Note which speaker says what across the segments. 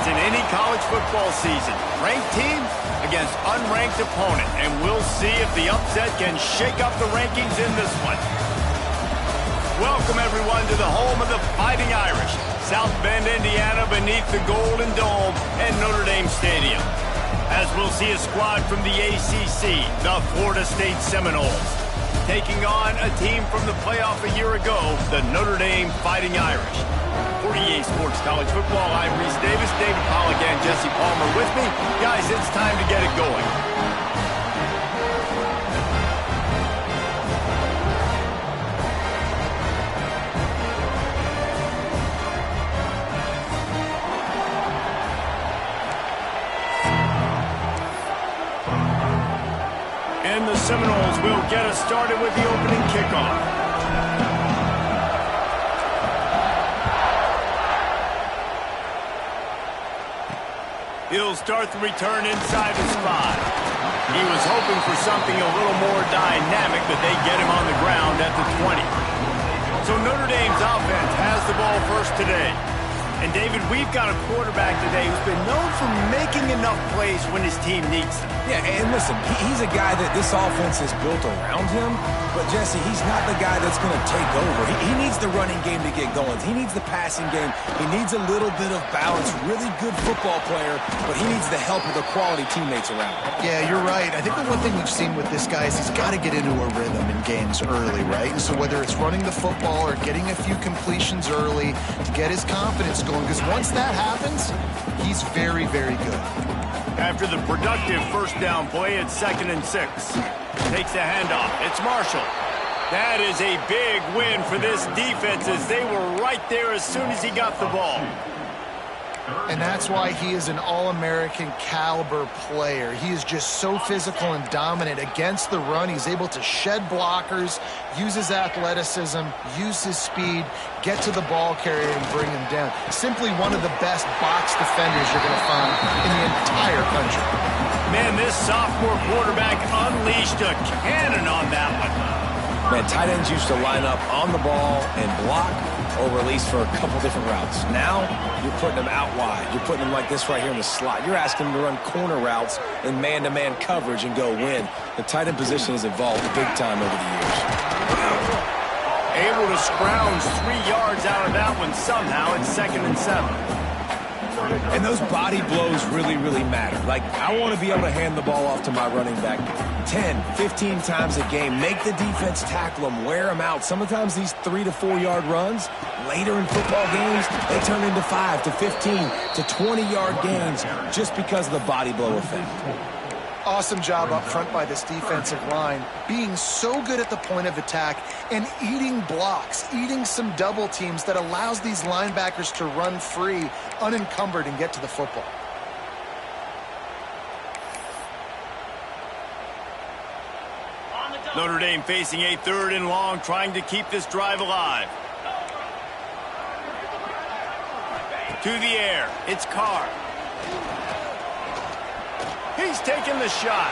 Speaker 1: in any college football season. Ranked team against unranked opponent. And we'll see if the upset can shake up the rankings in this one. Welcome, everyone, to the home of the Fighting Irish. South Bend, Indiana, beneath the Golden Dome at Notre Dame Stadium. As we'll see a squad from the ACC, the Florida State Seminoles, taking on a team from the playoff a year ago, the Notre Dame Fighting Irish. For EA Sports College Football, I'm Reese Davis, David Pollack, and Jesse Palmer with me. Guys, it's time to get it going. And the Seminoles will get us started with the opening kickoff. He'll start the return inside his 5. He was hoping for something a little more dynamic, but they get him on the ground at the 20. So Notre Dame's offense has the ball first today. And, David, we've got a quarterback today who's been known for making enough plays when his team needs them.
Speaker 2: Yeah, and listen, he's a guy that this offense is built around him. But, Jesse, he's not the guy that's going to take over. He needs the running game to get going. He needs the passing game. He needs a little bit of balance. Really good football player, but he needs the help of the quality teammates around him.
Speaker 3: Yeah, you're right. I think the one thing we've seen with this guy is he's got to get into a rhythm in games early, right? And so whether it's running the football or getting a few completions early to get his confidence going, because once that happens, he's very, very good.
Speaker 1: After the productive first down play at 2nd and 6. Takes a handoff. It's Marshall. That is a big win for this defense as they were right there as soon as he got the ball.
Speaker 3: And that's why he is an All-American caliber player. He is just so physical and dominant against the run. He's able to shed blockers, use his athleticism, use his speed, get to the ball carrier and bring him down. Simply one of the best box defenders you're going to find in the entire country.
Speaker 1: Man, this sophomore quarterback unleashed a cannon on that one.
Speaker 2: Man, tight ends used to line up on the ball and block or release for a couple different routes. Now, you're putting them out wide. You're putting them like this right here in the slot. You're asking them to run corner routes in man-to-man coverage and go win. The tight end position has evolved big time over the years.
Speaker 1: Able to scrounge 3 yards out of that one somehow at 2nd and 7.
Speaker 2: And those body blows really, really matter. Like, I want to be able to hand the ball off to my running back 10, 15 times a game. Make the defense tackle them, wear them out. Sometimes these 3 to 4 yard runs, later in football games, they turn into 5 to 15 to 20 yard gains just because of the body blow effect.
Speaker 3: Awesome job up front by this defensive line, being so good at the point of attack and eating blocks, eating some double teams that allows these linebackers to run free, unencumbered, and get to the football.
Speaker 1: Notre Dame facing a 3rd and long, trying to keep this drive alive. To the air, it's Carr. He's taking the shot.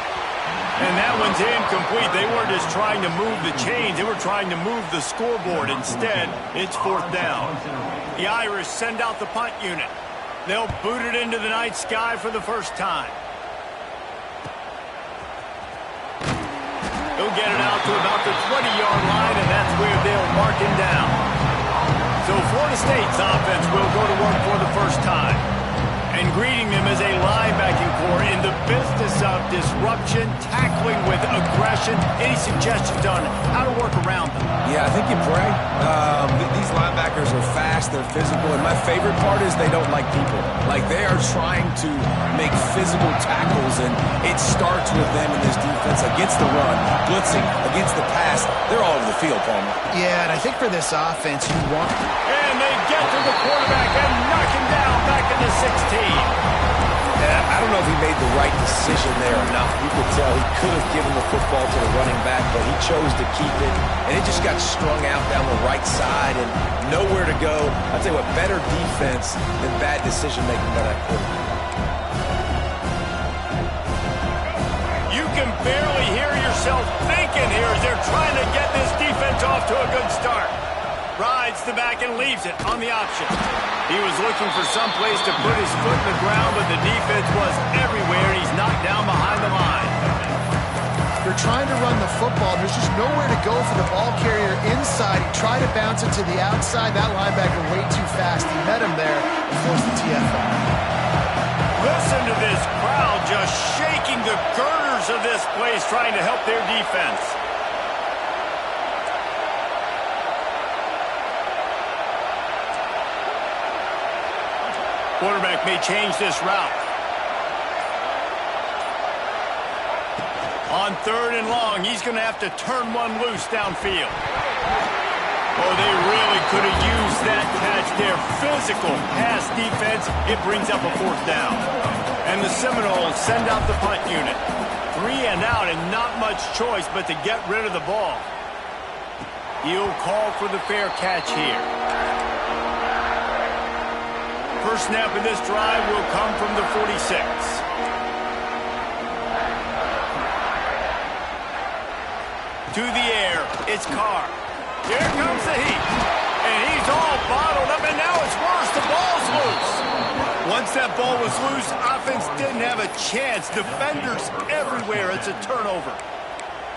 Speaker 1: And that one's incomplete. They weren't just trying to move the chains. They were trying to move the scoreboard. Instead, it's 4th down. The Irish send out the punt unit. They'll boot it into the night sky for the first time. He'll get it out to about the 20-yard line, and that's where they'll mark him down. So Florida State's offense will go to work for the first time. And greeting them as a linebacking core in the business of disruption, tackling with aggression. Any suggestions on how to work around them?
Speaker 2: Yeah, I think you pray. These linebackers are fast, they're physical, and my favorite part is they don't like people. Like, they are trying to make physical tackles, and it starts with them in this defense against the run, blitzing, against the pass. They're all over the field, Palmer.
Speaker 3: Yeah, and I think for this offense, you want...
Speaker 1: And they get to the quarterback and knock him down back in the 16.
Speaker 2: And I don't know if he made the right decision there or not. You could tell he could have given the football to the running back, but he chose to keep it. And it just got strung out down the right side and nowhere to go. I'll tell you what, better defense than bad decision-making by that quarterback.
Speaker 1: You can barely hear yourself thinking here as they're trying to get this defense off to a good start. Rides the back and leaves it on the option. He was looking for some place to put his foot in the ground, but the defense was everywhere, and he's knocked down behind the line.
Speaker 3: They're trying to run the football. There's just nowhere to go for the ball carrier inside. He tried to bounce it to the outside. That linebacker way too fast. He met him there and forced the TFL.
Speaker 1: Listen to this crowd just shaking the girders of this place, trying to help their defense. Quarterback may change this route. On 3rd and long, he's going to have to turn one loose downfield. Oh, they really could have used that catch there. Physical pass defense. It brings up a 4th down. And the Seminoles send out the punt unit. 3 and out and not much choice but to get rid of the ball. He'll call for the fair catch here. First snap of this drive will come from the 46. To the air, it's Carr. Here comes the heat. And he's all bottled up, and now it's worse. The ball's loose. Once that ball was loose, offense didn't have a chance. Defenders everywhere. It's a turnover.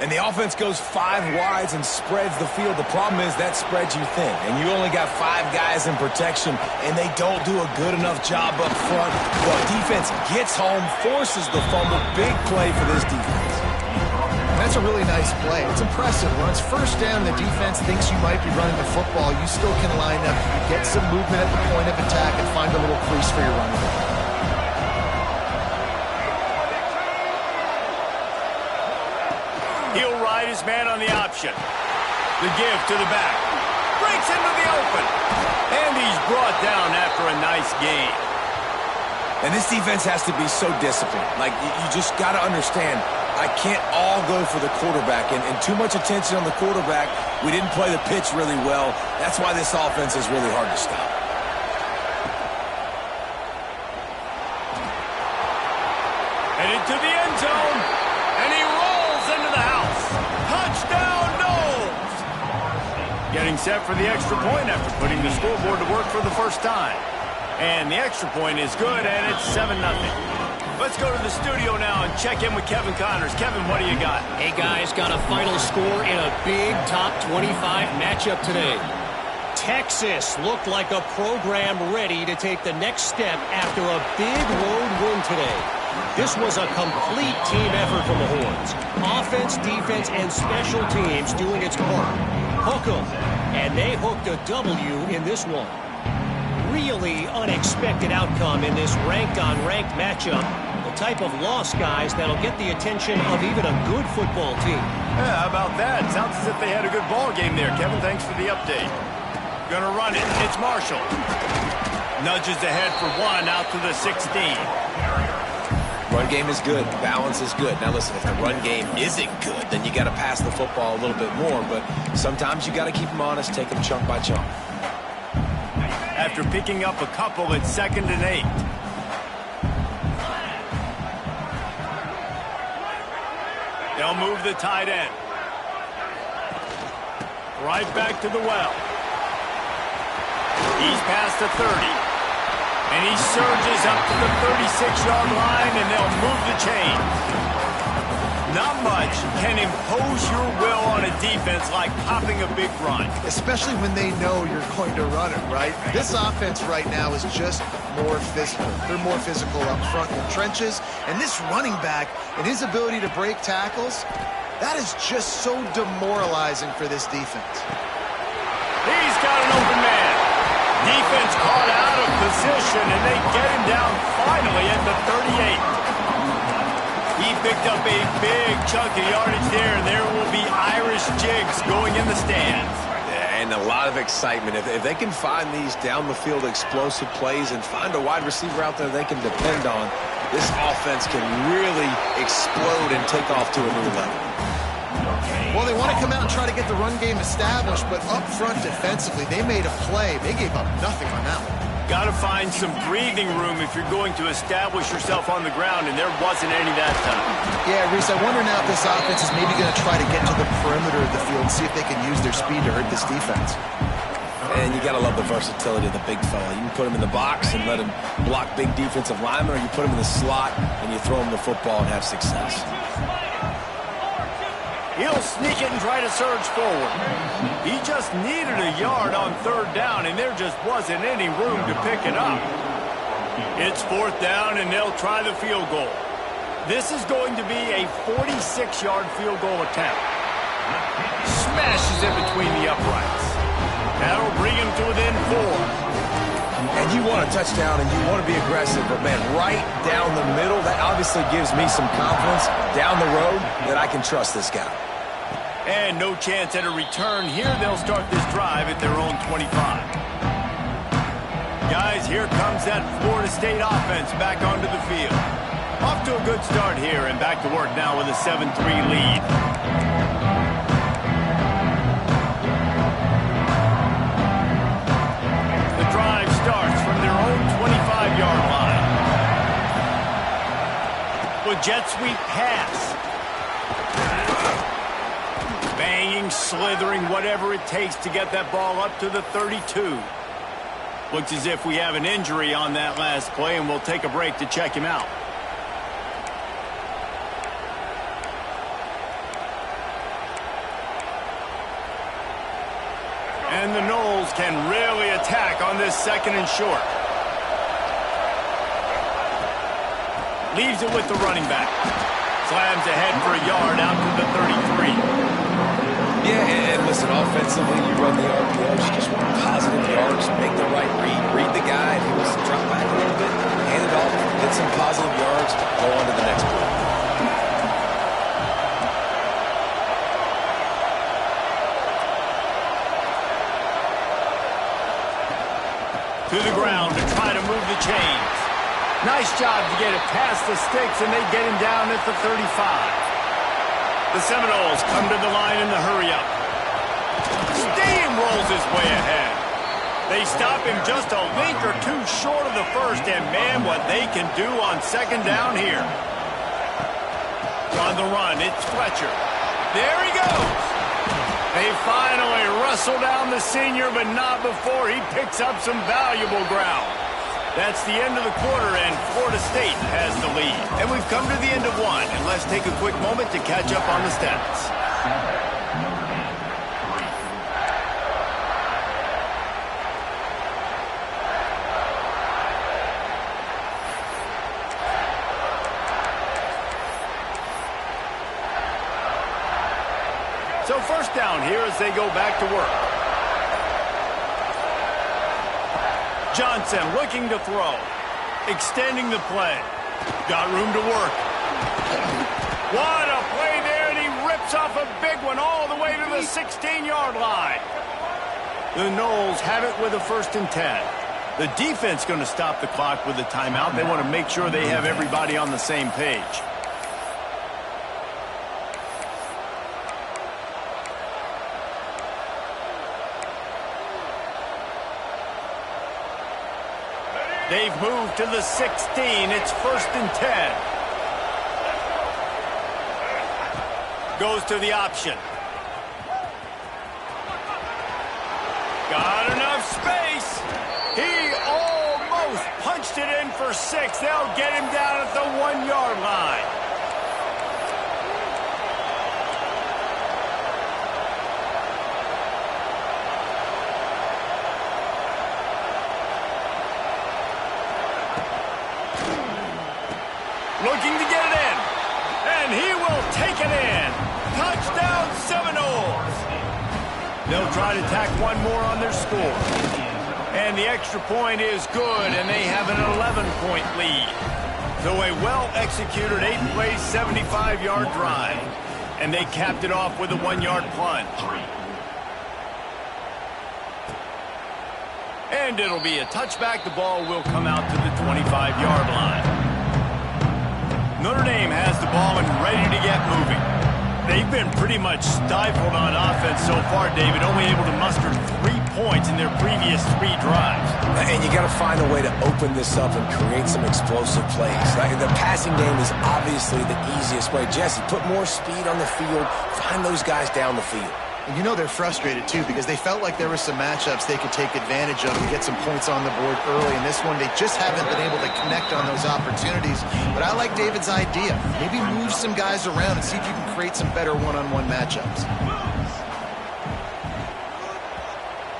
Speaker 2: And the offense goes 5 wides and spreads the field. The problem is that spreads you thin, and you only got 5 guys in protection, and they don't do a good enough job up front. The defense gets home, forces the fumble. Big play for this defense.
Speaker 3: That's a really nice play. It's impressive. When it's first down, the defense thinks you might be running the football. You still can line up, get some movement at the point of attack, and find a little crease for your running back.
Speaker 1: He'll ride his man on the option. The give to the back. Breaks into the open. And he's brought down after a nice gain.
Speaker 2: And this defense has to be so disciplined. Like, you just got to understand, I can't all go for the quarterback. And too much attention on the quarterback. We didn't play the pitch really well. That's why this offense is really hard to stop.
Speaker 1: Headed to the end zone. And he rolls into the house. Touchdown, Noles! Getting set for the extra point after putting the scoreboard to work for the first time. And the extra point is good, and it's 7-0. Let's go to the studio now and check in with Kevin Connors. Kevin, what do you got?
Speaker 4: Hey, guys, got a final score in a big top 25 matchup today. Texas looked like a program ready to take the next step after a big road win today. This was a complete team effort from the Horns. Offense, defense, and special teams doing its part. Hook 'em, and they hooked a W in this one. Really unexpected outcome in this ranked-on-ranked matchup. The type of loss, guys, that'll get the attention of even a good football team.
Speaker 1: Yeah, how about that? Sounds as if they had a good ball game there. Kevin, thanks for the update. Gonna run it. It's Marshall. Nudges ahead for 1 out to the 16.
Speaker 2: Run game is good. Balance is good. Now listen, if the run game isn't good, then you got to pass the football a little bit more. But sometimes you got to keep them honest, take them chunk by chunk.
Speaker 1: After picking up a couple, it's 2nd and 8. They'll move the tight end. Right back to the well. He's past the 30. And he surges up to the 36-yard line, and they'll move the chain. Not much can impose your will on a defense like popping a big run.
Speaker 3: Especially when they know you're going to run it, right? This offense right now is just more physical. They're more physical up front in the trenches. And this running back and his ability to break tackles, that is just so demoralizing for this defense.
Speaker 1: He's got an open man. Defense caught out of position, and they get him down finally at the 38. He picked up a big chunk of yardage there, and there will be Irish jigs going in the stands.
Speaker 2: And a lot of excitement. If they can find these down-the-field explosive plays and find a wide receiver out there they can depend on, this offense can really explode and take off to a new level.
Speaker 3: Well, they want to come out and try to get the run game established, but up front defensively, they made a play. They gave up nothing on that one.
Speaker 1: Got to find some breathing room if you're going to establish yourself on the ground, and there wasn't any that time.
Speaker 3: Yeah, Reese, I wonder now if this offense is maybe going to try to get to the perimeter of the field and see if they can use their speed to hurt this defense.
Speaker 2: And you got to love the versatility of the big fella. You can put him in the box and let him block big defensive linemen, or you put him in the slot and you throw him the football and have success.
Speaker 1: He'll sneak it and try to surge forward. He just needed a yard on third down, and there just wasn't any room to pick it up. It's fourth down, and they'll try the field goal. This is going to be a 46-yard field goal attempt. Smashes it between the uprights. That'll bring him to within 4.
Speaker 2: And you want a touchdown and you want to be aggressive, but man, right down the middle, that obviously gives me some confidence down the road that I can trust this guy.
Speaker 1: And no chance at a return here. They'll start this drive at their own 25. Guys, here comes that Florida State offense back onto the field. Off to a good start here and back to work now with a 7-3 lead. Starts from their own 25-yard line. With jet sweep pass. Banging, slithering, whatever it takes to get that ball up to the 32. Looks as if we have an injury on that last play, and we'll take a break to check him out. And the Noles can really attack on this second and short. Leaves it with the running back. Slams ahead for a yard out to the 33.
Speaker 2: Yeah, and listen, offensively, you run the RPOs, you just want positive yards, make the right read the guy. If he wants to drop back a little bit, hand it off, get some positive yards, go on to the next play.
Speaker 1: To the ground to try to move the chains. Nice job to get it past the sticks, and they get him down at the 35. The Seminoles come to the line in the hurry-up. Steamrolls his way ahead. They stop him just a link or two short of the first, and man, what they can do on second down here. On the run, it's Fletcher. There he goes. They finally wrestle down the senior, but not before he picks up some valuable ground. That's the end of the quarter, and Florida State has the lead. And we've come to the end of one, and let's take a quick moment to catch up on the stats. So first down here as they go back to work. Johnson looking to throw. Extending the play. Got room to work. What a play there, and he rips off a big one all the way to the 16-yard line. The Noles have it with a 1st and 10. The defense going to stop the clock with a timeout. They want to make sure they have everybody on the same page. They've moved to the 16. It's 1st and 10. Goes to the option. Got enough space. He almost punched it in for 6. They'll get him down at the 1-yard line. Looking to get it in. And he will take it in. Touchdown Seminoles. They'll try to tack one more on their score. And the extra point is good, and they have an 11-point lead. So a well-executed 8-play, 75-yard drive. And they capped it off with a 1-yard plunge. And it'll be a touchback. The ball will come out to the 25-yard line. Notre Dame has the ball and ready to get moving. They've been pretty much stifled on offense so far, David, only able to muster 3 points in their previous 3 drives.
Speaker 2: And you got to find a way to open this up and create some explosive plays. The passing game is obviously the easiest way. Jesse, put more speed on the field. Find those guys down the field.
Speaker 3: And you know they're frustrated, too, because they felt like there were some matchups they could take advantage of and get some points on the board early. In this one, they just haven't been able to connect on those opportunities. But I like David's idea. Maybe move some guys around and see if you can create some better one-on-one matchups.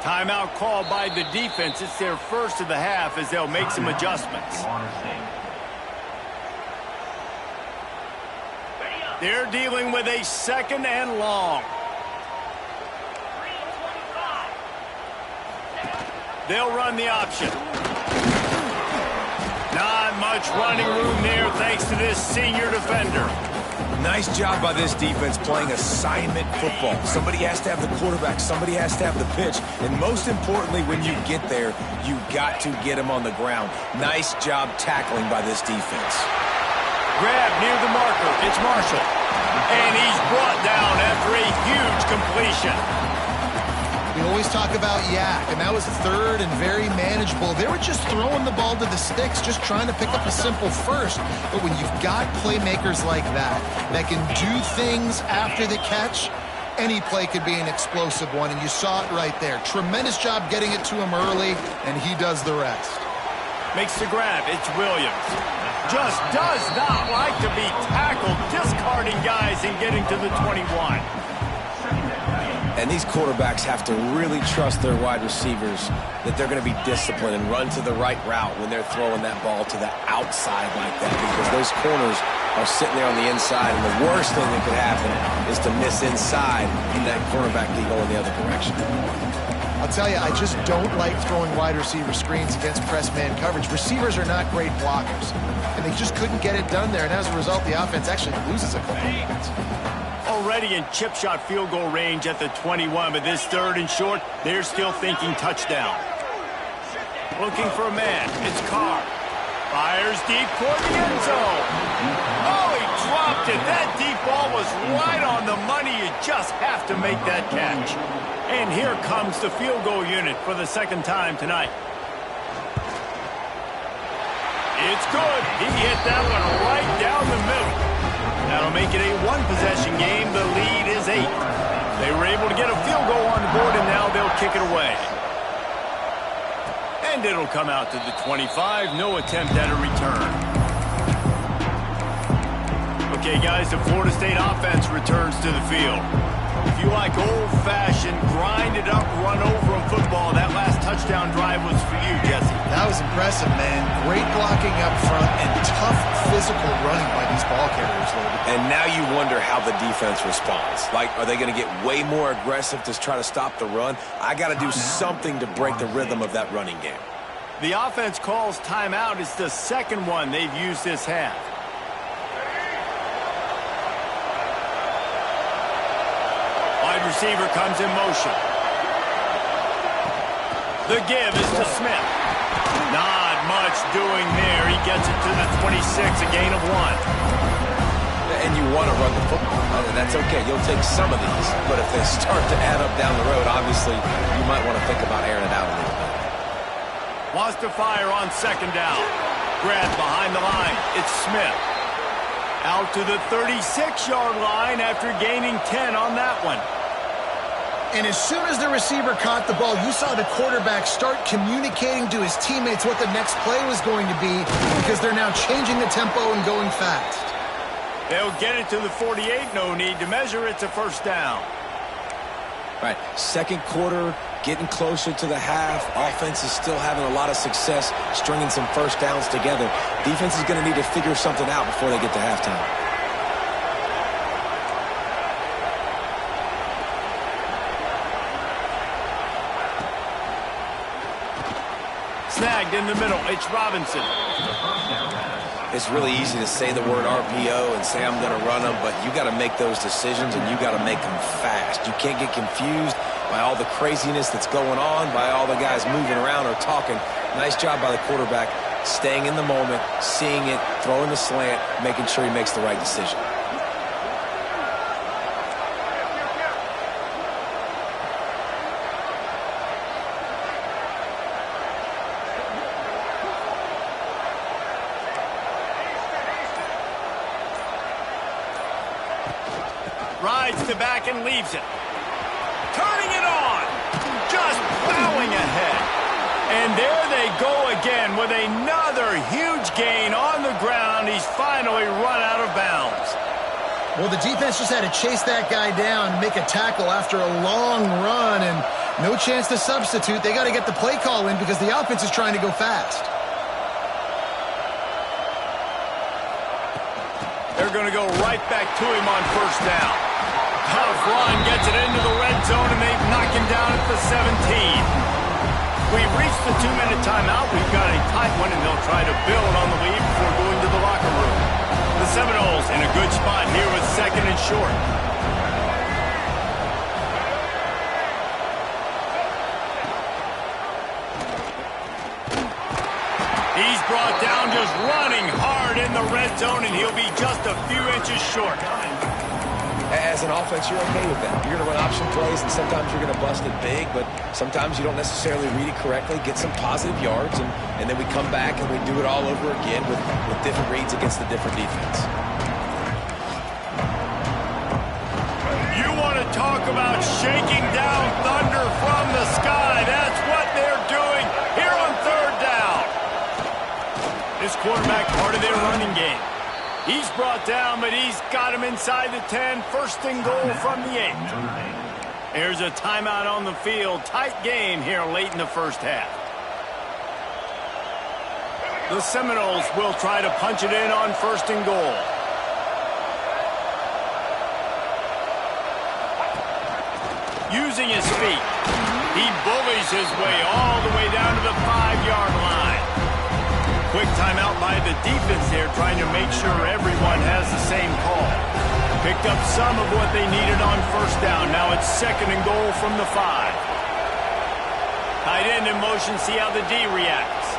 Speaker 1: Timeout called by the defense. It's their first of the half as they'll make some adjustments. They're dealing with a second and long. They'll run the option. Not much running room there thanks to this senior defender.
Speaker 2: Nice job by this defense playing assignment football. Somebody has to have the quarterback. Somebody has to have the pitch. And most importantly, when you get there, you got to get him on the ground. Nice job tackling by this defense.
Speaker 1: Grab near the marker. It's Marshall. And he's brought down after a huge completion.
Speaker 3: We always talk about Yak, and that was third and very manageable. They were just throwing the ball to the sticks, just trying to pick up a simple first. But when you've got playmakers like that can do things after the catch, any play could be an explosive one, and you saw it right there. Tremendous job getting it to him early, and he does the rest.
Speaker 1: Makes the grab. It's Williams. Just does not like to be tackled, discarding guys and getting to the 21.
Speaker 2: And these quarterbacks have to really trust their wide receivers that they're going to be disciplined and run to the right route when they're throwing that ball to the outside like that, because those corners are sitting there on the inside, and the worst thing that could happen is to miss inside and that cornerback can go in the other direction.
Speaker 3: I'll tell you, I just don't like throwing wide receiver screens against press man coverage. Receivers are not great blockers, and they just couldn't get it done there, and as a result, the offense actually loses a couple of points.
Speaker 1: Already in chip shot field goal range at the 21, but this third and short, they're still thinking touchdown. Looking for a man. It's Carr. Fires deep toward the end zone. Oh, he dropped it. That deep ball was right on the money. You just have to make that catch. And here comes the field goal unit for the second time tonight. It's good. He hit that one right down the middle. That'll make it a one-possession game. The lead is 8. They were able to get a field goal on the board, and now they'll kick it away. And it'll come out to the 25. No attempt at a return. Okay, guys, the Florida State offense returns to the field. If you like old-fashioned, grind-it-up, run-over-'em football, that last touchdown drive was for you, Jesse.
Speaker 3: That was impressive, man. Great blocking up front and tough physical running by these ball carriers, Logan.
Speaker 2: And now you wonder how the defense responds. Like, are they going to get way more aggressive to try to stop the run? I got to do something to break the rhythm of that running game.
Speaker 1: The offense calls timeout. It's the second one they've used this half. Wide receiver comes in motion. The give is to Smith. Not much doing there. He gets it to the 26, a gain of 1.
Speaker 2: And you want to run the football. That's okay. You'll take some of these. But if they start to add up down the road, obviously, you might want to think about airing it out a little bit.
Speaker 1: Wants to fire on second down. Grab behind the line. It's Smith. Out to the 36-yard line after gaining 10 on that one.
Speaker 3: And as soon as the receiver caught the ball, you saw the quarterback start communicating to his teammates what the next play was going to be, because they're now changing the tempo and going fast.
Speaker 1: They'll get it to the 48. No need to measure. It's a first down.
Speaker 2: Right, second quarter, getting closer to the half. Offense is still having a lot of success stringing some first downs together. Defense is going to need to figure something out before they get to halftime.
Speaker 1: Snagged in the middle. It's Robinson.
Speaker 2: It's really easy to say the word RPO and say I'm going to run them, but you got to make those decisions and you got to make them fast. You can't get confused by all the craziness that's going on, by all the guys moving around or talking. Nice job by the quarterback, staying in the moment, seeing it, throwing the slant, making sure he makes the right decision.
Speaker 1: Rides to back and leaves it. turning it on. Just plowing ahead. And there they go again with another huge gain on the ground. He's finally run out of bounds.
Speaker 3: Well, the defense just had to chase that guy down and make a tackle after a long run, and no chance to substitute. They got to get the play call in because the offense is trying to go fast.
Speaker 1: They're going to go right back to him on first down. Tough run gets it into the red zone, and they've knocked him down at the 17. We've reached the 2-minute timeout. We've got a tight one, and they'll try to build on the lead before going to the locker room. The Seminoles in a good spot here with second and short. He's brought down just running hard in the red zone, and he'll be just a few inches short.
Speaker 2: As an offense, you're okay with that. You're going to run option plays, and sometimes you're going to bust it big, but sometimes you don't necessarily read it correctly, get some positive yards, and then we come back and we do it all over again with different reads against the different defense.
Speaker 1: You want to talk about shaking down thunder from the sky. That's what they're doing here on third down. This quarterback part of their running game. He's brought down, but he's got him inside the 10. First and goal from the 8. There's a timeout on the field. Tight game here late in the first half. The Seminoles will try to punch it in on first and goal. Using his feet, he bullies his way all the way down to the 5-yard line. Quick timeout by the defense there, trying to make sure everyone has the same call. Picked up some of what they needed on first down. Now it's second and goal from the 5. Tight end in motion, see how the D reacts.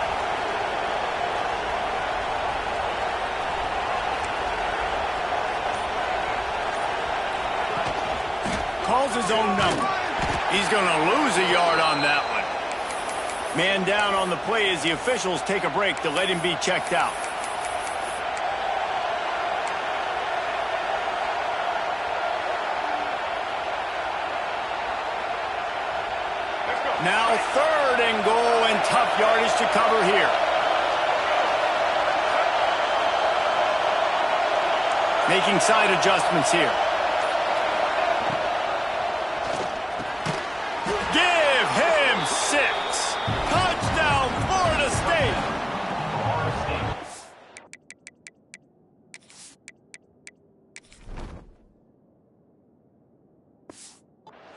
Speaker 1: Calls his own number. He's going to lose a yard on that one. Man down on the play as the officials take a break to let him be checked out. Now third and goal, and tough yardage to cover here. Making side adjustments here. Give him 6. Touchdown, Florida State.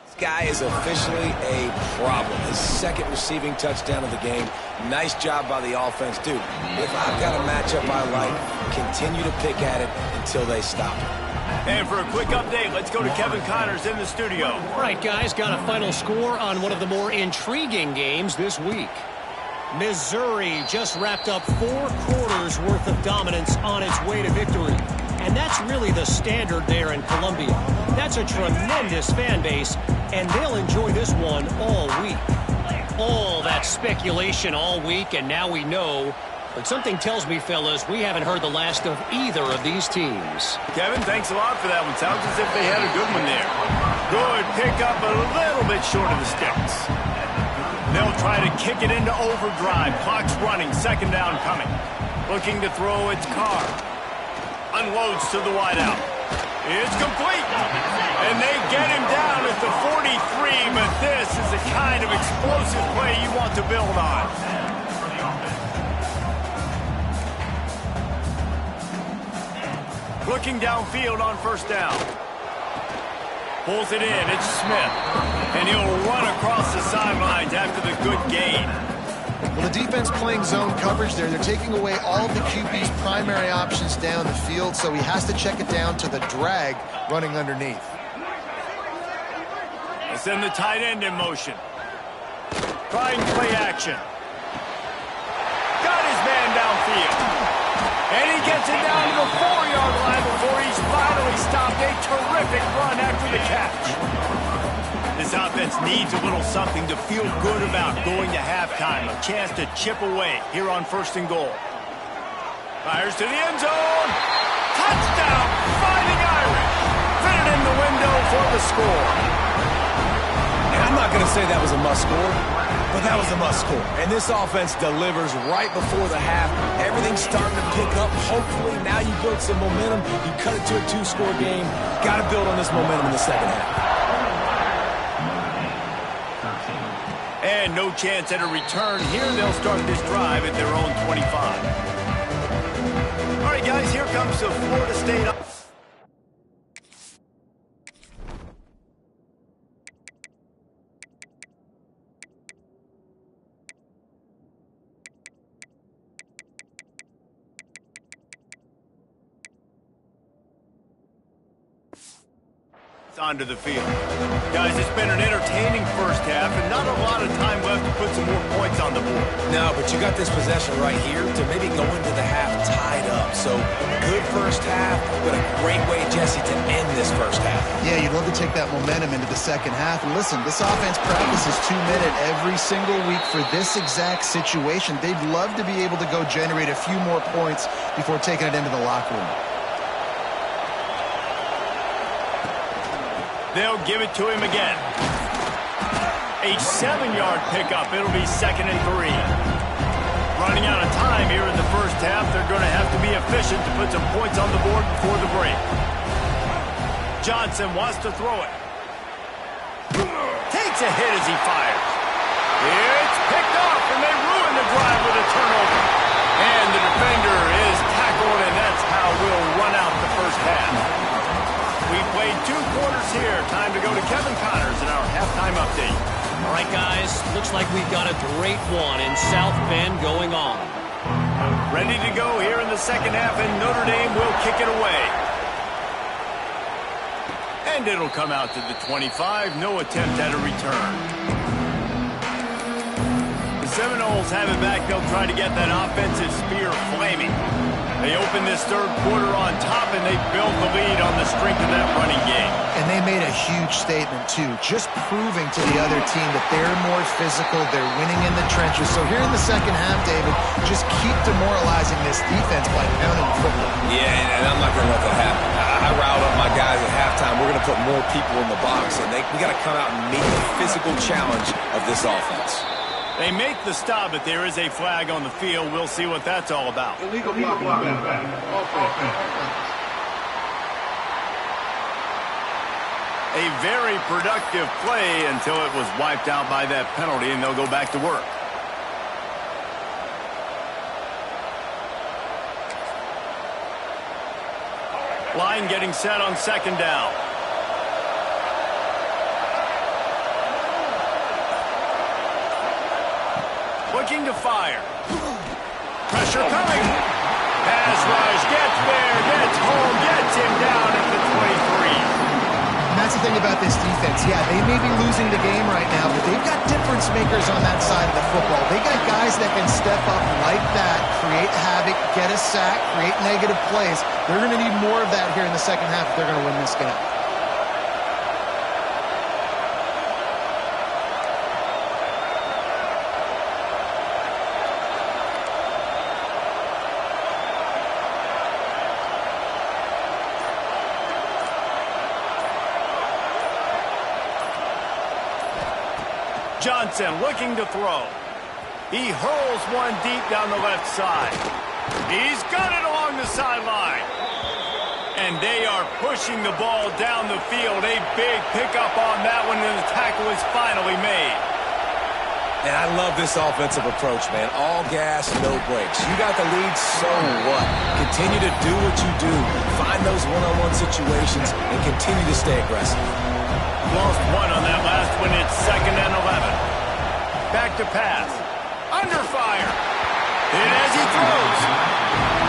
Speaker 2: This guy is officially a problem. His second receiving touchdown of the game. Nice job by the offense. Dude, if I've got a matchup I like, continue to pick at it until they stop it.
Speaker 1: And for a quick update, let's go to Kevin Connors in the studio.
Speaker 4: All right, guys, got a final score on one of the more intriguing games this week. Missouri just wrapped up 4 quarters worth of dominance on its way to victory. And that's really the standard there in Columbia. That's a tremendous fan base, and they'll enjoy this one all week. All that speculation all week, and now we know. But something tells me, fellas, we haven't heard the last of either of these teams.
Speaker 1: Kevin, thanks a lot for that one. Sounds as if they had a good one there. Good pick up, a little bit short of the sticks. They'll try to kick it into overdrive. Clock's running, second down coming. Looking to throw its car. Unloads to the wideout. It's complete. And they get him down at the 43, but this is the kind of explosive play you want to build on. Looking downfield on first down. Pulls it in. It's Smith. And he'll run across the sidelines after the good gain.
Speaker 3: Well, the defense playing zone coverage there. They're taking away all of the QB's primary options down the field, so he has to check it down to the drag running underneath.
Speaker 1: They send the tight end in motion. Trying play action. Got his man downfield. And he gets it down to the 4-yard line before he's finally stopped. A terrific run after the catch. This offense needs a little something to feel good about going to halftime. A chance to chip away here on first and goal. Fires to the end zone. Touchdown, Fighting Irish. Fit it in the window for the score.
Speaker 2: I'm not going to say that was a must-score, but that was a must-score. And this offense delivers right before the half. Everything's starting to pick up. Hopefully, now you build some momentum. You cut it to a 2-score game. Got to build on this momentum in the second half.
Speaker 1: And no chance at a return here. They'll start this drive at their own 25. All right, guys, here comes the Florida State. Onto the field. Guys, it's been an entertaining first half and not a lot of time left to put some more points on the board.
Speaker 2: No, but you got this possession right here to maybe go into the half tied up. So, good first half, but a great way, Jesse, to end this first half.
Speaker 3: Yeah, you'd love to take that momentum into the second half. And listen, this offense practices 2-minute every single week for this exact situation. They'd love to be able to go generate a few more points before taking it into the locker room.
Speaker 1: They'll give it to him again. A 7-yard pickup. It'll be 2nd and 3. Running out of time here in the first half. They're going to have to be efficient to put some points on the board before the break. Johnson wants to throw it. Takes a hit as he fires. It's picked off, and they ruin the drive with a turnover. And the defender is tackled, and that's how we'll run out the first half. We played 2 quarters here. Time to go to Kevin Connors in our halftime update.
Speaker 4: All right, guys. Looks like we've got a great one in South Bend going on.
Speaker 1: Ready to go here in the second half, and Notre Dame will kick it away. And it'll come out to the 25. No attempt at a return. The Seminoles have it back. They'll try to get that offensive spear flaming. They open this third quarter on top, and they build the lead on the strength of that running game.
Speaker 3: And they made a huge statement, too, just proving to the other team that they're more physical, they're winning in the trenches. So here in the second half, David, just keep demoralizing this defense by pounding the football.
Speaker 2: Yeah, and I'm not going to let that happen. I riled up my guys at halftime. We're going to put more people in the box, and we got to come out and meet the physical challenge of this offense.
Speaker 1: They make the stop, but there is a flag on the field. We'll see what that's all about.
Speaker 5: Illegal blocking.
Speaker 1: A very productive play until it was wiped out by that penalty, and they'll go back to work. Line getting set on 2nd down. Looking to fire. Pressure coming. Pass rush. Gets there. Gets home. Gets him down at the 23.
Speaker 3: And that's the thing about this defense. Yeah, they may be losing the game right now, but they've got difference makers on that side of the football. They got guys that can step up like that, create havoc, get a sack, create negative plays. They're going to need more of that here in the second half if they're going to win this game.
Speaker 1: Johnson looking to throw. He hurls one deep down the left side. He's got it along the sideline. And they are pushing the ball down the field. A big pickup on that one, and the tackle is finally made.
Speaker 2: And I love this offensive approach, man. All gas, no brakes. You got the lead, so what? Continue to do what you do. Find those one-on-one situations and continue to stay aggressive.
Speaker 1: Lost one on that last one. It's 2nd and 11. Back to pass. Under fire. Hit as he throws.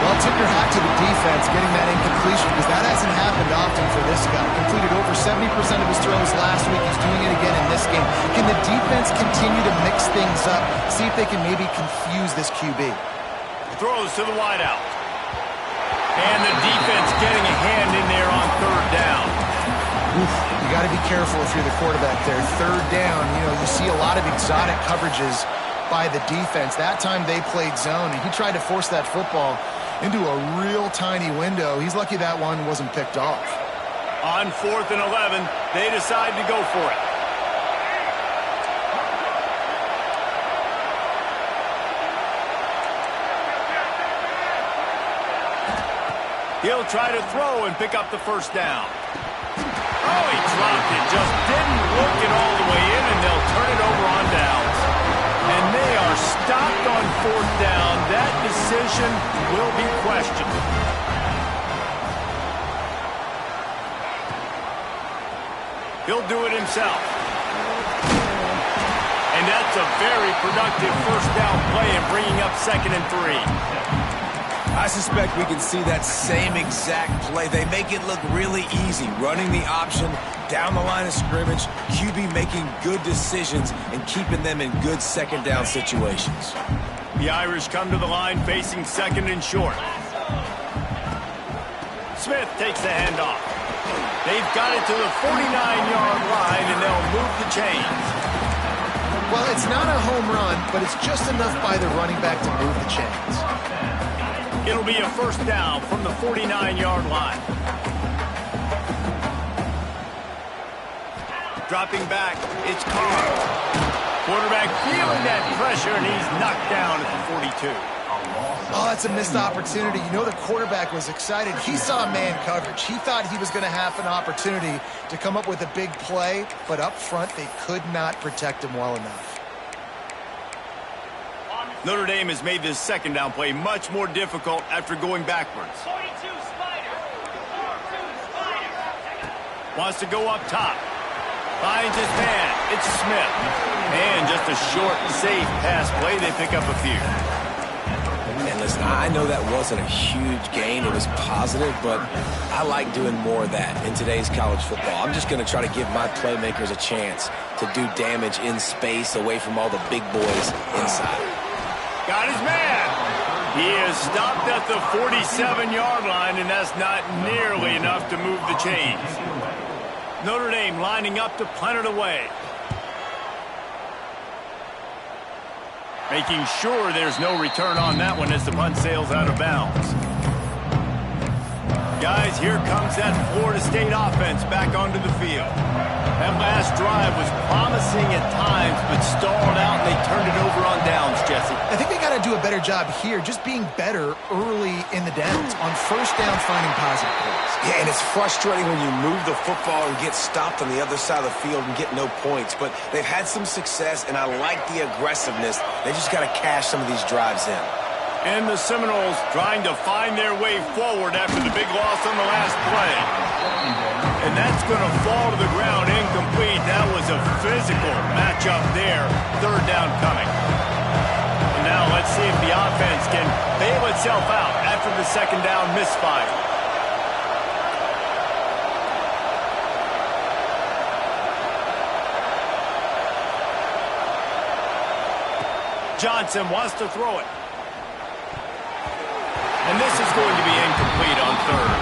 Speaker 3: Well, tip your hat to the defense getting that incompletion because that hasn't happened often for this guy. Completed over 70% of his throws last week. He's doing it again in this game. Can the defense continue to mix things up? See if they can maybe confuse this QB.
Speaker 1: Throws to the wideout. And the defense getting a hand in there on 3rd down.
Speaker 3: Oof, you got to be careful if you're the quarterback there. 3rd down, you see a lot of exotic coverages by the defense. That time they played zone, and he tried to force that football into a real tiny window. He's lucky that one wasn't picked off.
Speaker 1: On 4th and 11, they decide to go for it. He'll try to throw and pick up the first down. Oh, he dropped it. Just didn't look it all the way in, and they'll turn it over on downs. And they are stopped on fourth down. That decision will be questioned. He'll do it himself. And that's a very productive first down play and bringing up 2nd and 3.
Speaker 2: I suspect we can see that same exact play. They make it look really easy, running the option down the line of scrimmage, QB making good decisions and keeping them in good 2nd down situations.
Speaker 1: The Irish come to the line facing 2nd and short. Smith takes the handoff. They've got it to the 49-yard line, and they'll move the chains.
Speaker 3: Well, it's not a home run, but it's just enough by the running back to move the chains.
Speaker 1: It'll be a first down from the 49-yard line. Dropping back, it's Carr. Quarterback feeling that pressure, and he's knocked down at the 42.
Speaker 3: Oh, that's a missed opportunity. You know the quarterback was excited. He saw man coverage. He thought he was going to have an opportunity to come up with a big play, but up front they could not protect him well enough.
Speaker 1: Notre Dame has made this 2nd down play much more difficult after going backwards. Wants to go up top. Finds his man. It's Smith. And just a short, safe pass play. They pick up a few.
Speaker 2: And listen, I know that wasn't a huge gain. It was positive, but I like doing more of that in today's college football. I'm just going to try to give my playmakers a chance to do damage in space away from all the big boys inside.
Speaker 1: Got his man. He is stopped at the 47-yard line, and that's not nearly enough to move the chains. Notre Dame lining up to punt it away. Making sure there's no return on that one as the punt sails out of bounds. Guys, here comes that Florida State offense back onto the field. That last drive was promising at times, but stalled out, and they turned it over on downs, Jesse.
Speaker 3: I think they got to do a better job here, just being better early in the downs, on first down finding positive plays.
Speaker 2: Yeah, and it's frustrating when you move the football and get stopped on the other side of the field and get no points, but they've had some success, and I like the aggressiveness. They just got to cash some of these drives in.
Speaker 1: And the Seminoles trying to find their way forward after the big loss on the last play. And that's going to fall to the ground incomplete. That was a physical matchup there. 3rd down coming. And now let's see if the offense can bail itself out after the 2nd down misfire. Johnson wants to throw it. And this is going to be incomplete on 3rd.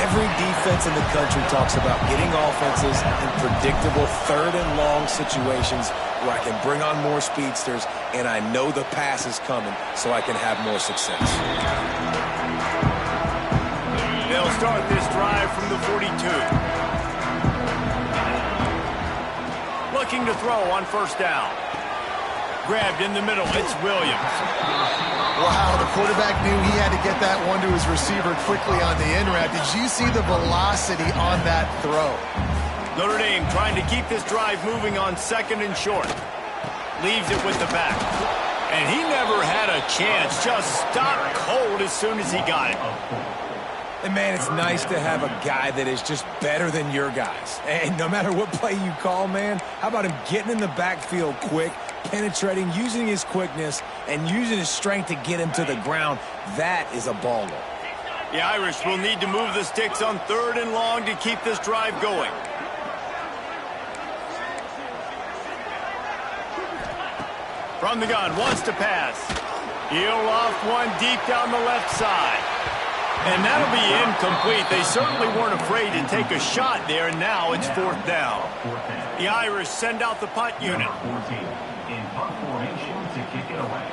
Speaker 2: Every defense in the country talks about getting offenses in predictable 3rd and long situations where I can bring on more speedsters and I know the pass is coming so I can have more success.
Speaker 1: They'll start this drive from the 42. Looking to throw on first down. Grabbed in the middle, it's Williams.
Speaker 3: Wow, the quarterback knew he had to get that one to his receiver quickly on the in route. Did you see the velocity on that throw?
Speaker 1: Notre Dame trying to keep this drive moving on 2nd and short. Leaves it with the back. And he never had a chance. Just stopped cold as soon as he got it.
Speaker 2: And, man, it's nice to have a guy that is just better than your guys. And no matter what play you call, man, how about him getting in the backfield quick, penetrating, using his quickness, and using his strength to get him to the ground? That is a baller.
Speaker 1: The Irish will need to move the sticks on 3rd and long to keep this drive going. From the gun, wants to pass. He'll loft one deep down the left side. And that'll be incomplete. They certainly weren't afraid to take a shot there, and now it's 4th down. The Irish send out the punt unit.
Speaker 5: In punt formation to kick it away.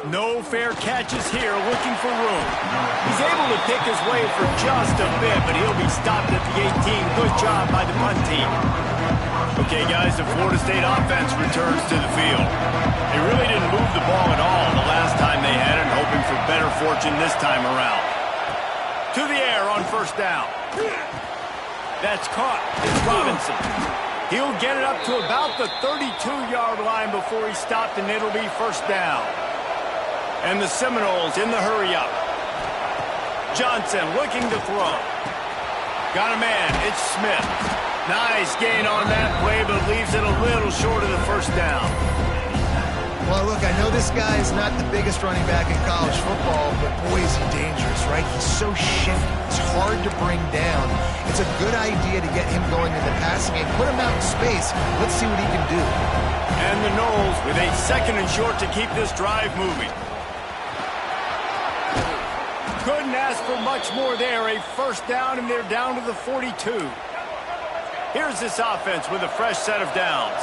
Speaker 1: No fair catches here, looking for room. He's able to pick his way for just a bit, but he'll be stopped at the 18. Good job by the punt team. Okay, guys, the Florida State offense returns to the field. They really didn't move the ball at all the last time they had it, hoping for better fortune this time around. To the air on first down. That's caught. It's Robinson. He'll get it up to about the 32-yard line before he's stopped, and it'll be first down. And the Seminoles in the hurry-up. Johnson looking to throw. Got a man. It's Smith. Nice gain on that play, but leaves it a little short of the first down.
Speaker 3: Well, look, I know this guy is not the biggest running back in college football, but boy, is he dangerous, right? He's so shifty. It's hard to bring down. It's a good idea to get him going in the passing game. Put him out in space. Let's see what he can do.
Speaker 1: And the Noles with a second and short to keep this drive moving. Couldn't ask for much more there. A first down, and they're down to the 42. Here's this offense with a fresh set of downs.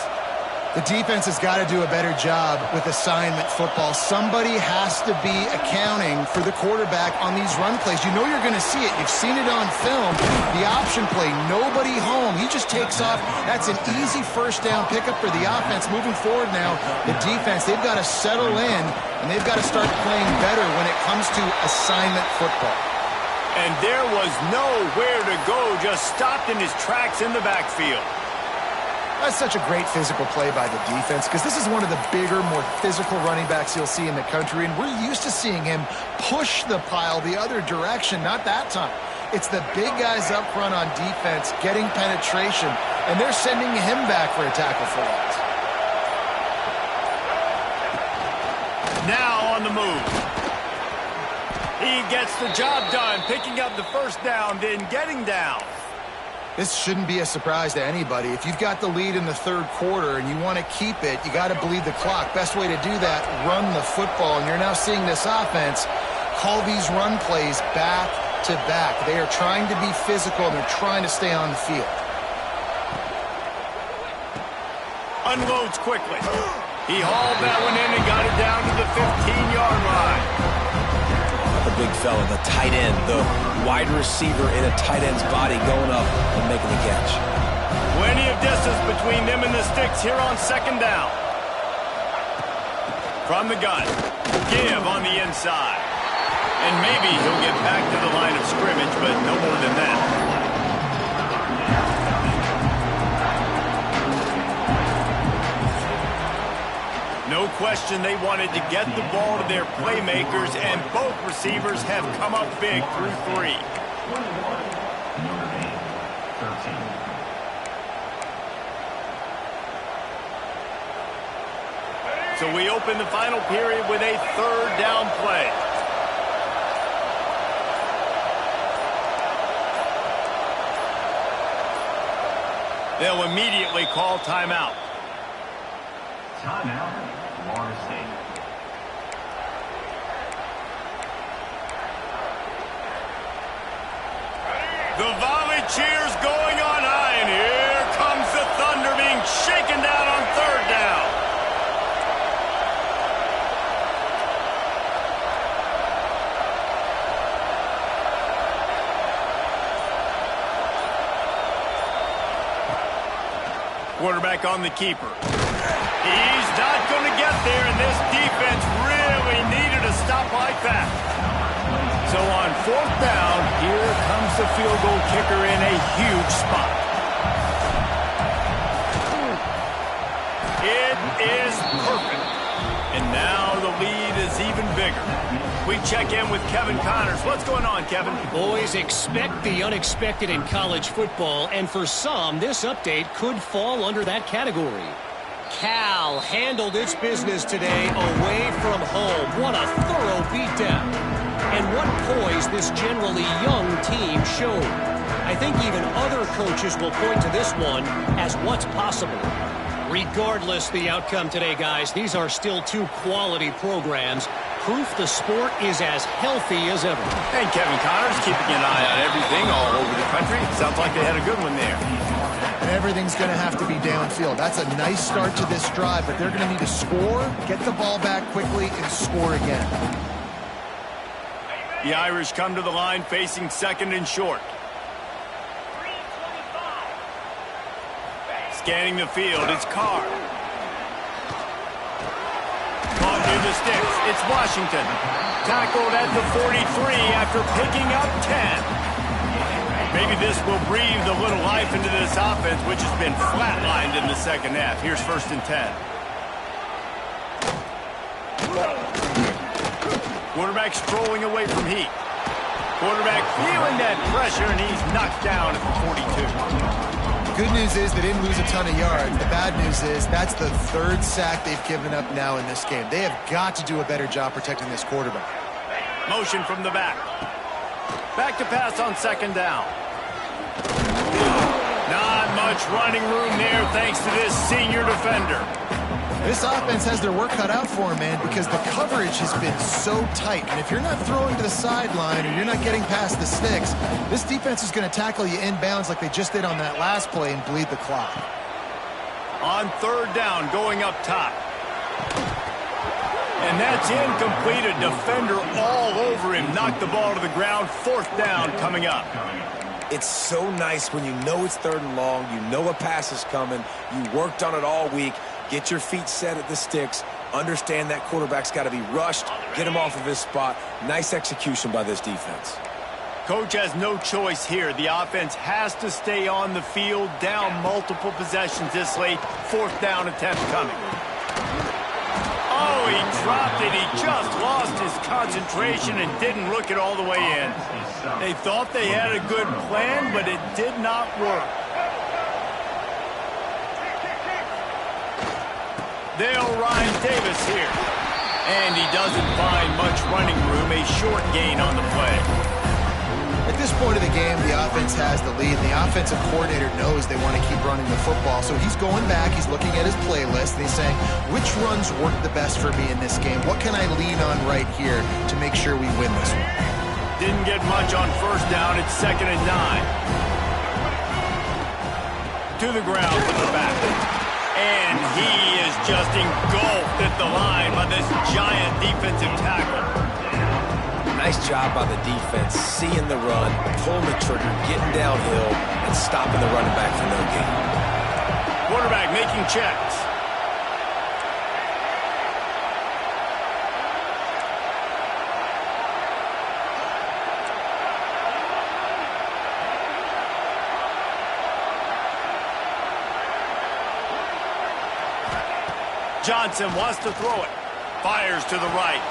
Speaker 3: The defense has got to do a better job with assignment football. Somebody has to be accounting for the quarterback on these run plays. You know you're going to see it. You've seen it on film. The option play, nobody home. He just takes off. That's an easy first down pickup for the offense. Moving forward now, the defense, they've got to settle in, and they've got to start playing better when it comes to assignment football.
Speaker 1: And there was nowhere to go, just stopped in his tracks in the backfield.
Speaker 3: That's such a great physical play by the defense because this is one of the bigger, more physical running backs you'll see in the country, and we're used to seeing him push the pile the other direction. Not that time. It's the big guys up front on defense getting penetration, and they're sending him back for a tackle for loss.
Speaker 1: Now on the move. He gets the job done, picking up the first down, then getting down.
Speaker 3: This shouldn't be a surprise to anybody. If you've got the lead in the third quarter and you want to keep it, you got to bleed the clock. Best way to do that, run the football. And you're now seeing this offense call these run plays back to back. They are trying to be physical, and they're trying to stay on the field.
Speaker 1: Unloads quickly. He hauled that one in and got it down to the 15-yard line.
Speaker 2: The big fella, the tight end, the wide receiver in a tight end's body going up and making the catch.
Speaker 1: Plenty of distance between them and the sticks here on second down. From the gun, give on the inside. And maybe he'll get back to the line of scrimmage, but no more than that. No question they wanted to get the ball to their playmakers, and both receivers have come up big through three. So we open the final period with a third down play. They'll immediately call timeout.
Speaker 5: Timeout, Florida State.
Speaker 1: The volley cheers going on high, and here comes the Thunder being shaken down on third down. Quarterback on the keeper. He's not going to get there, and this defense really needed a stop like that. So on fourth down, here comes the field goal kicker in a huge spot. It is perfect. And now the lead is even bigger. We check in with Kevin Connors. What's going on, Kevin?
Speaker 4: Boys, expect the unexpected in college football, and for some, this update could fall under that category. Cal handled its business today away from home. What a thorough beatdown. And what poise this generally young team showed. I think even other coaches will point to this one as what's possible. Regardless the outcome today, guys, these are still two quality programs. Proof the sport is as healthy as ever.
Speaker 1: And Kevin Connors keeping an eye on everything all over the country. Sounds like they had a good one there.
Speaker 3: And everything's going to have to be downfield. That's a nice start to this drive, but they're going to need to score, get the ball back quickly, and score again.
Speaker 1: The Irish come to the line facing second and short. Scanning the field, it's Carr. Caught near the sticks, it's Washington. Tackled at the 43 after picking up 10. Maybe this will breathe a little life into this offense, which has been flatlined in the second half. Here's 1st and 10. Quarterback strolling away from heat. Quarterback feeling that pressure, and he's knocked down at the 42.
Speaker 3: Good news is they didn't lose a ton of yards. The bad news is that's the 3rd sack they've given up now in this game. They have got to do a better job protecting this quarterback.
Speaker 1: Motion from the back. Back to pass on 2nd down. Not much running room there thanks to this senior defender.
Speaker 3: This offense has their work cut out for them, man, because the coverage has been so tight. And if you're not throwing to the sideline or you're not getting past the sticks, this defense is going to tackle you inbounds like they just did on that last play and bleed the clock.
Speaker 1: On 3rd down, going up top. And that's incomplete. A defender all over him. Knocked the ball to the ground. 4th down coming up.
Speaker 2: It's so nice when you know it's 3rd and long, you know a pass is coming, you worked on it all week, get your feet set at the sticks, understand that quarterback's got to be rushed, get him off of his spot. Nice execution by this defense.
Speaker 1: Coach has no choice here. The offense has to stay on the field, down multiple possessions this late. 4th down attempt coming. Oh, he dropped it. He just lost his concentration and didn't look it all the way in. They thought they had a good plan, but it did not work. They'll Ryan Davis here. And he doesn't find much running room. A short gain on the play.
Speaker 3: At this point of the game, the offense has the lead. The offensive coordinator knows they want to keep running the football. So he's going back, he's looking at his playlist, and he's saying, which runs work the best for me in this game? What can I lean on right here to make sure we win this one?
Speaker 1: Didn't get much on 1st down. It's 2nd and 9. To the ground from the back. And he is just engulfed at the line by this giant defensive tackle.
Speaker 2: Nice job by the defense, seeing the run, pulling the trigger, getting downhill, and stopping the running back for no gain.
Speaker 1: Quarterback making checks. Johnson wants to throw it. Fires to the right.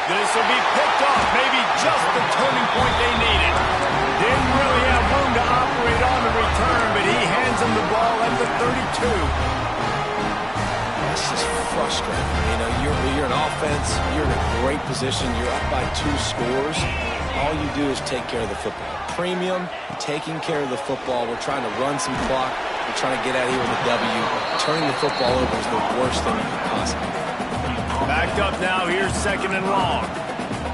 Speaker 1: This will be picked off. Maybe just the turning point they needed. Didn't really have room to operate on the return, but he hands him the ball at the 32.
Speaker 2: This is frustrating. You know, you're an offense. You're in a great position. You're up by 2 scores. All you do is take care of the football. Premium, taking care of the football. We're trying to run some clock. We're trying to get out of here with a W. Turning the football over is the worst thing you could possibly do.
Speaker 1: Backed up now. Here's 2nd and long.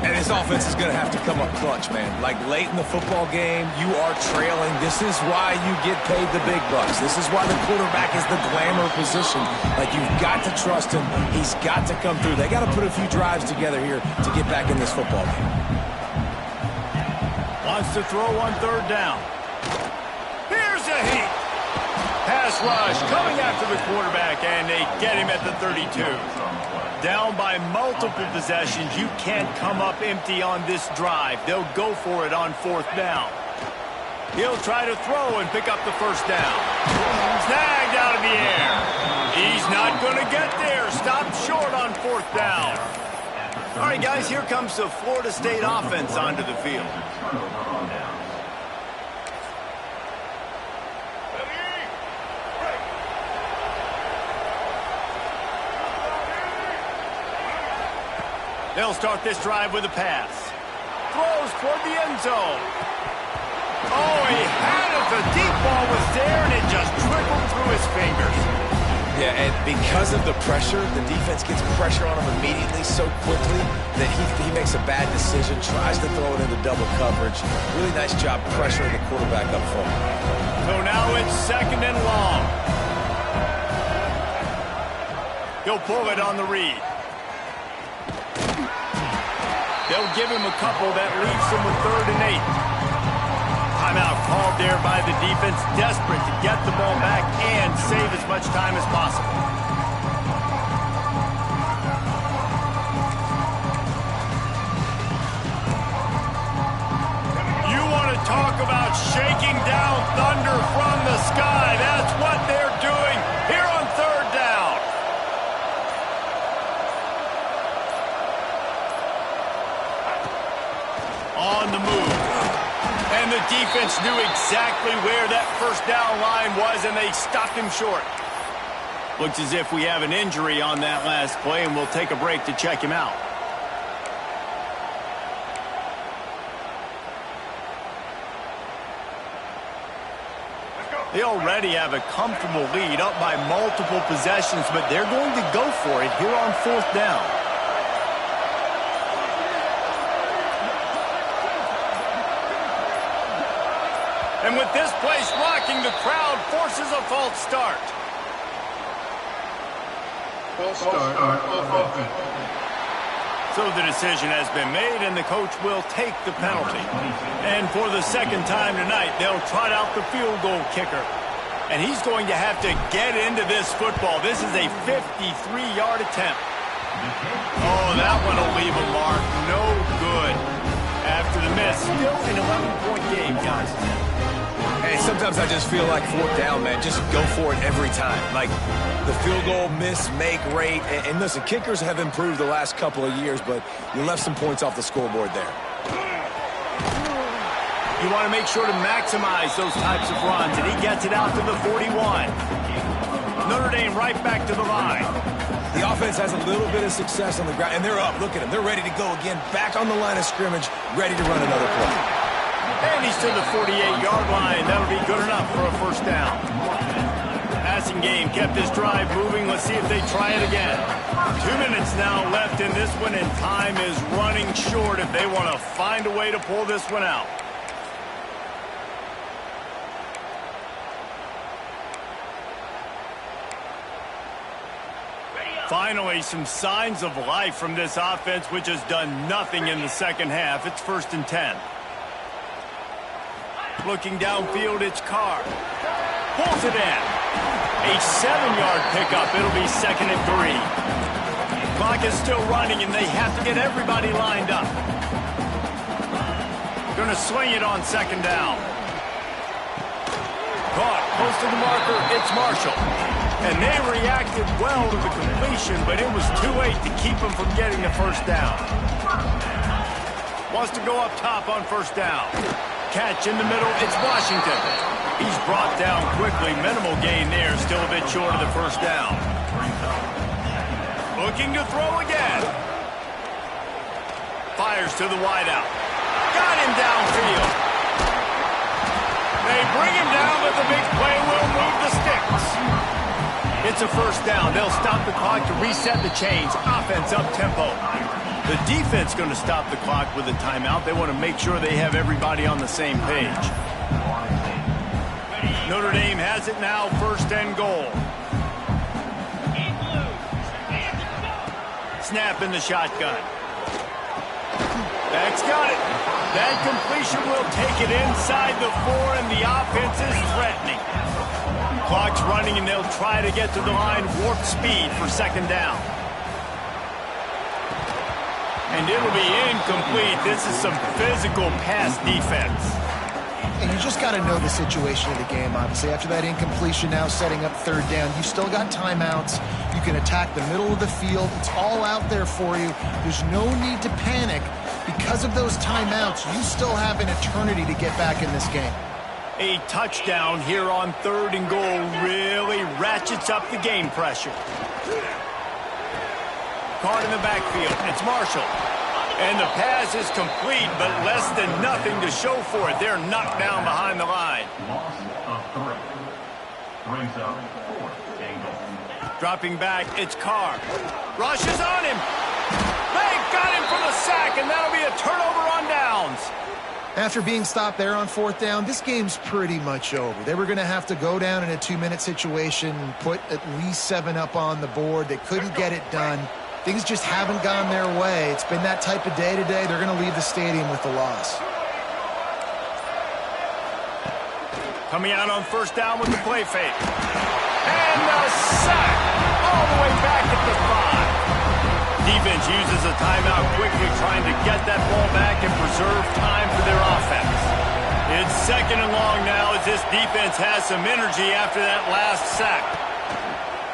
Speaker 2: And this offense is going to have to come up clutch, man. Like late in the football game, you are trailing. This is why you get paid the big bucks. This is why the quarterback is the glamour position. Like, you've got to trust him. He's got to come through. They got to put a few drives together here to get back in this football game.
Speaker 1: Wants to throw on 3rd down. Here's a heat. Pass rush coming after the quarterback, and they get him at the 32. Down by multiple possessions. You can't come up empty on this drive. They'll go for it on 4th down. He'll try to throw and pick up the 1st down. Snagged out of the air. He's not going to get there. Stopped short on 4th down. All right, guys, here comes the Florida State offense onto the field. They'll start this drive with a pass. Throws toward the end zone. Oh, he had it. The deep ball was there, and it just trickled through his fingers.
Speaker 2: Yeah, and because of the pressure, the defense gets pressure on him immediately so quickly that he makes a bad decision, tries to throw it into double coverage. Really nice job pressuring the quarterback up front.
Speaker 1: So now it's 2nd and long. He'll pull it on the read. They'll give him a couple that leaves him with 3rd and 8. Timeout called there by the defense, desperate to get the ball back and save as much time as possible. You want to talk about shaking down thunder from the sky. That's what they're doing here on third down. On the move. And the defense knew exactly where that first down line was, and they stopped him short. Looks as if we have an injury on that last play, and we'll take a break to check him out. They already have a comfortable lead, up by multiple possessions, but they're going to go for it here on fourth down. And with this place rocking, the crowd forces a false start.
Speaker 6: False start off offense.
Speaker 1: So the decision has been made, and the coach will take the penalty. And for the second time tonight, they'll trot out the field goal kicker. And he's going to have to get into this football. This is a 53-yard attempt. Oh, that one will leave a mark. No good. After the miss, still an 11-point game, guys.
Speaker 2: Hey, sometimes I just feel like fourth down, man. Just go for it every time. Like the field goal, miss, make, rate. And listen, kickers have improved the last couple of years, but you left some points off the scoreboard there.
Speaker 1: You want to make sure to maximize those types of runs, and he gets it out to the 41. Notre Dame right back to the line.
Speaker 2: The offense has a little bit of success on the ground, and they're up. Look at them. They're ready to go again, back on the line of scrimmage, ready to run another play.
Speaker 1: And he's to the 48-yard line. That'll be good enough for a first down. Passing game kept this drive moving. Let's see if they try it again. 2 minutes now left in this one, and time is running short if they want to find a way to pull this one out. Finally, some signs of life from this offense, which has done nothing in the second half. It's 1st and 10. Looking downfield, it's Carr. Pulls it in. A 7-yard pickup. It'll be 2nd and 3. Clock is still running, and they have to get everybody lined up. Going to swing it on 2nd down. Caught close to the marker. It's Marshall. And they reacted well to the completion, but it was too late to keep them from getting the first down. Wants to go up top on 1st down. Catch in the middle, it's Washington. He's brought down quickly. Minimal gain there, still a bit short of the first down. Looking to throw again. Fires to the wideout. Got him downfield. They bring him down, but the big play will move the sticks. It's a first down. They'll stop the clock to reset the chains. Offense up-tempo. The defense going to stop the clock with a timeout. They want to make sure they have everybody on the same page. Notre Dame has it now, 1st and goal. Snap in the shotgun. That's got it. That completion will take it inside the 4, and the offense is threatening. Clock's running, and they'll try to get to the line warp speed for 2nd down. And it'll be incomplete. This is some physical pass defense.
Speaker 3: And you just got to know the situation of the game, obviously. After that incompletion, now setting up 3rd down, you still got timeouts. You can attack the middle of the field. It's all out there for you. There's no need to panic. Because of those timeouts, you still have an eternity to get back in this game.
Speaker 1: A touchdown here on 3rd and goal really ratchets up the game pressure. Caught in the backfield. It's Marshall. And the pass is complete, but less than nothing to show for it. They're knocked down behind the line.
Speaker 5: Loss of 3. Brings up 4th and goal.
Speaker 1: Dropping back, it's Carr. Rushes on him. They got him for the sack, and that'll be a turnover on downs.
Speaker 3: After being stopped there on 4th down, this game's pretty much over. They were going to have to go down in a 2-minute situation and put at least 7 up on the board. They couldn't get it done. Things just haven't gone their way. It's been that type of day today. They're going to leave the stadium with the loss.
Speaker 1: Coming out on first down with the play fake. And the sack all the way back at the 5. Defense uses a timeout quickly, trying to get that ball back and preserve time for their offense. It's 2nd and long now as this defense has some energy after that last sack.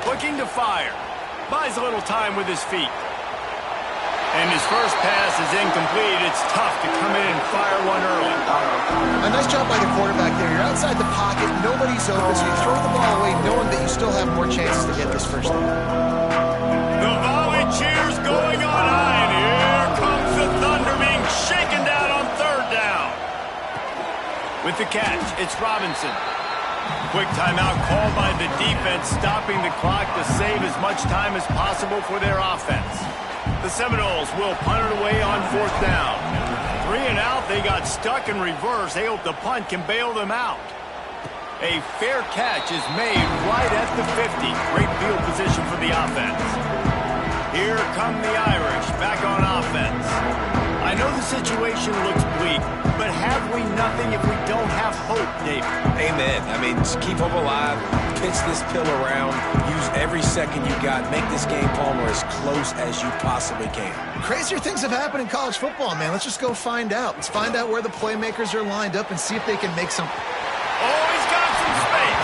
Speaker 1: Looking to fire. Buys a little time with his feet. And his first pass is incomplete. It's tough to come in and fire one early.
Speaker 3: A nice job by the quarterback there. You're outside the pocket. Nobody's open, so you throw the ball away knowing that you still have more chances to get this first down.
Speaker 1: The volley cheers going on high, and here comes the Thunder being shaken down on 3rd down. With the catch, it's Robinson. Quick timeout called by the defense, stopping the clock to save as much time as possible for their offense. The Seminoles will punt it away on 4th down. 3 and out, they got stuck in reverse. They hope the punt can bail them out. A fair catch is made right at the 50. Great field position for the offense. Here come the Irish back on offense. I know the situation looks bleak, but have we nothing if we don't have hope, David?
Speaker 2: Amen. I mean, just keep them alive, pitch this pill around, use every second you got, make this game, Palmer, as close as you possibly can.
Speaker 3: Crazier things have happened in college football, man. Let's just go find out. Let's find out where the playmakers are lined up and see if they can make some...
Speaker 1: Oh, he's got some space.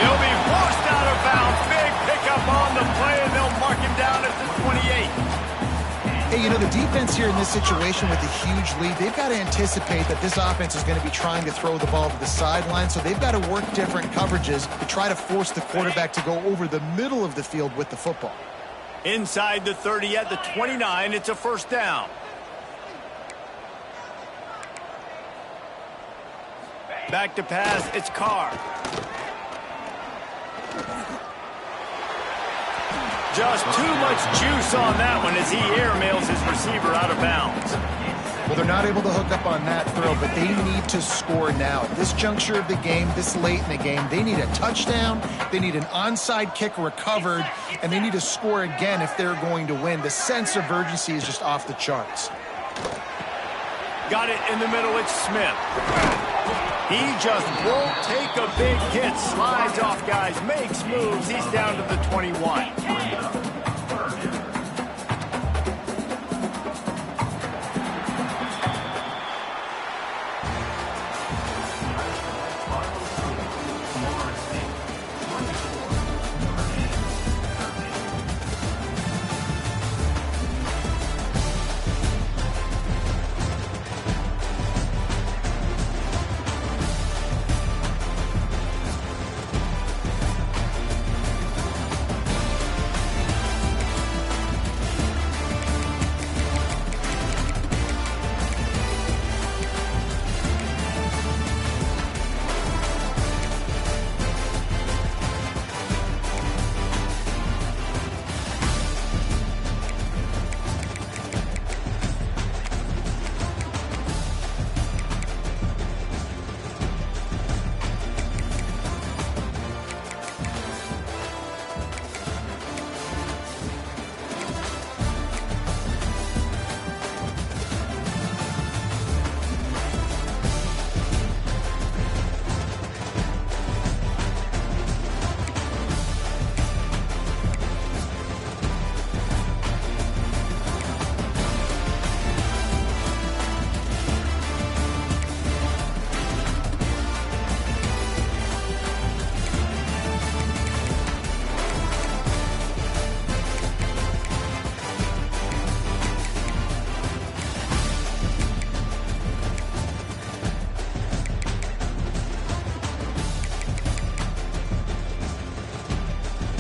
Speaker 1: He'll be forced out of bounds. Big pickup on the play, and they'll mark him down at the 28.
Speaker 3: Hey, you know, the defense here in this situation with a huge lead, they've got to anticipate that this offense is going to be trying to throw the ball to the sideline, so they've got to work different coverages to try to force the quarterback to go over the middle of the field with the football.
Speaker 1: Inside the 30 at the 29, it's a 1st down. Back to pass, it's Carr. Just too much juice on that one as he airmails his receiver out of bounds.
Speaker 3: Well, they're not able to hook up on that throw, but they need to score now. At this juncture of the game, this late in the game, they need a touchdown, they need an onside kick recovered, and they need to score again if they're going to win. The sense of urgency is just off the charts.
Speaker 1: Got it in the middle, it's Smith. He just won't take a big hit, slides off guys, makes moves. He's down to the 21.